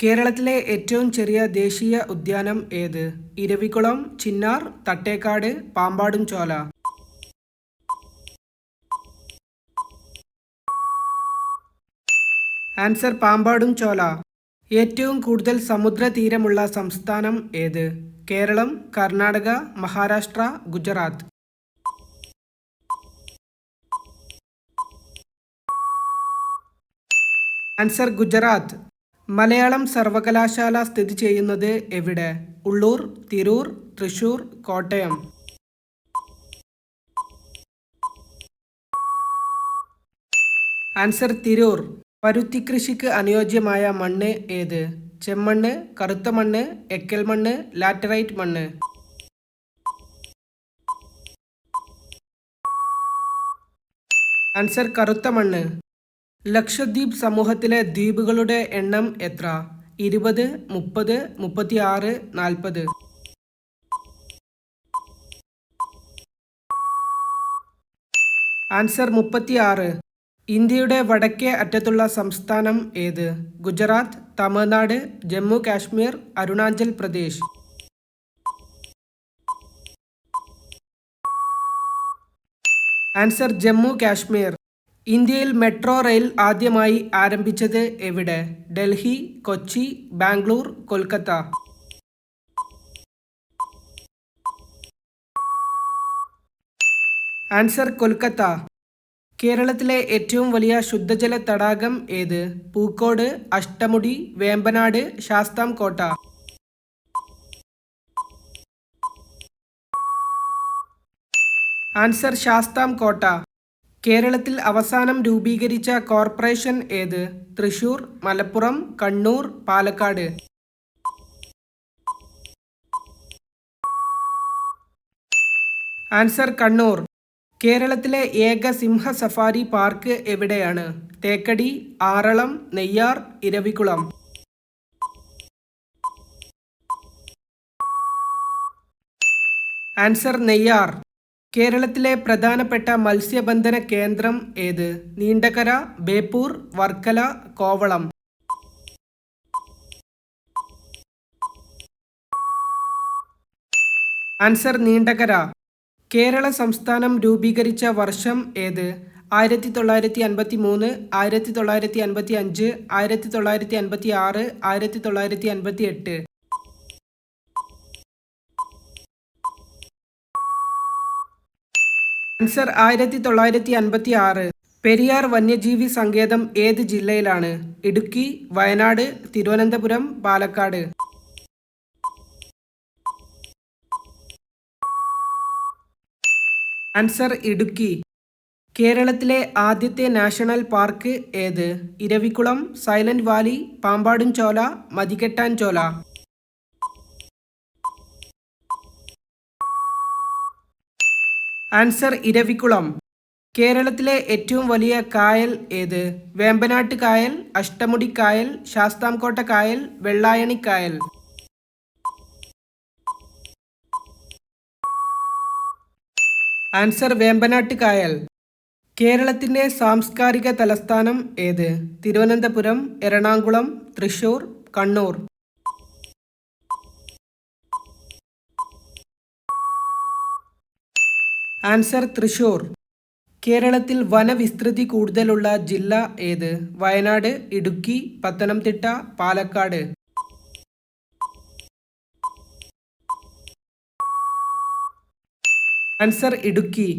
കേരളത്തിലെ ഏറ്റവും ചെറിയ ദേശീയ ഉദ്യാനം ഏത്? ഇരവികുളം, ചിന്നാർ, തട്ടേക്കാട്, പാമ്പാടുംചോല. ആൻസർ പാമ്പാടുംചോല. ഏറ്റവും കൂടുതൽ സമുദ്രതീരമുള്ള സംസ്ഥാനം ഏത്? കേരളം, കർണാടക, മഹാരാഷ്ട്ര, ഗുജറാത്ത്. ആൻസർ ഗുജറാത്ത്. മലയാളം സർവകലാശാല സ്ഥിതി ചെയ്യുന്നത് എവിടെ? ഉള്ളൂർ, തിരൂർ, തൃശൂർ, കോട്ടയം. ആൻസർ തിരൂർ. പരുത്തിക്കൃഷിക്ക് അനുയോജ്യമായ മണ്ണ് ഏത്? ചെമ്മണ്ണ്, കറുത്ത മണ്ണ്, എക്കൽ മണ്ണ്, ലാറ്ററൈറ്റ് മണ്ണ്. ആൻസർ കറുത്ത മണ്ണ്. ലക്ഷദ്വീപ് സമൂഹത്തിലെ ദ്വീപുകളുടെ എണ്ണം എത്ര? 20, 30, 36, 40. ആൻസർ 36. ഇന്ത്യയുടെ വടക്കേ അറ്റത്തുള്ള സംസ്ഥാനം ഏത്? ഗുജറാത്ത്, തമിഴ്നാട്, ജമ്മു കാശ്മീർ, അരുണാചൽ പ്രദേശ്. ആൻസർ ജമ്മു കാശ്മീർ. ഇന്ത്യയിൽ മെട്രോ റെയിൽ ആദ്യമായി ആരംഭിച്ചത് എവിടെ? ഡൽഹി, കൊച്ചി, ബാംഗ്ലൂർ, കൊൽക്കത്ത. ആൻസർ കൊൽക്കത്ത. കേരളത്തിലെ ഏറ്റവും വലിയ ശുദ്ധജല തടാകം ഏത്? പൂക്കോട്, അഷ്ടമുടി, വേമ്പനാട്, ശാസ്താംകോട്ട. ആൻസർ ശാസ്താംകോട്ട. കേരളത്തിൽ അവസാനം രൂപീകരിച്ച കോർപ്പറേഷൻ ഏത്? തൃശൂർ, മലപ്പുറം, കണ്ണൂർ, പാലക്കാട്. ആൻസർ കണ്ണൂർ. കേരളത്തിലെ ഏക സിംഹ സഫാരി പാർക്ക് എവിടെയാണ്? തേക്കടി, ആറളം, നെയ്യാർ, ഇരവികുളം. ആൻസർ നെയ്യാർ. കേരളത്തിലെ പ്രധാനപ്പെട്ട മത്സ്യബന്ധന കേന്ദ്രം ഏത്? നീണ്ടകര, ബേപ്പൂർ, വർക്കല, കോവളം. ആൻസർ നീണ്ടകര. കേരള സംസ്ഥാനം രൂപീകരിച്ച വർഷം ഏത്? 1953, 1955, 1956, 1958. ആൻസർ 1956. പെരിയാർ വന്യജീവി സങ്കേതം ഏത് ജില്ലയിലാണ്? ഇടുക്കി, വയനാട്, തിരുവനന്തപുരം, പാലക്കാട്. ആൻസർ ഇടുക്കി. കേരളത്തിലെ ആദ്യത്തെ നാഷണൽ പാർക്ക് ഏത്? Eravikulam, silent valley, Pambadumchola, Mathikettanchola. Answer Eravikulam. കേരളത്തിലെ ഏറ്റവും വലിയ കായൽ ഏത്? വേമ്പനാട്ട് കായൽ, അഷ്ടമുടി കായൽ, ശാസ്താംകോട്ട കായൽ, വെള്ളായണി കായൽ. ആൻസർ വേമ്പനാട്ട് കായൽ. കേരളത്തിന്റെ സാംസ്കാരിക തലസ്ഥാനം ഏത്? തിരുവനന്തപുരം, എറണാകുളം, തൃശൂർ, കണ്ണൂർ. ആൻസർ തൃശൂർ. കേരളത്തിൽ വനവിസ്തൃതി കൂടുതലുള്ള ജില്ല ഏത്? വയനാട്, ഇടുക്കി, പത്തനംതിട്ട, പാലക്കാട്. ആൻസർ ഇടുക്കി.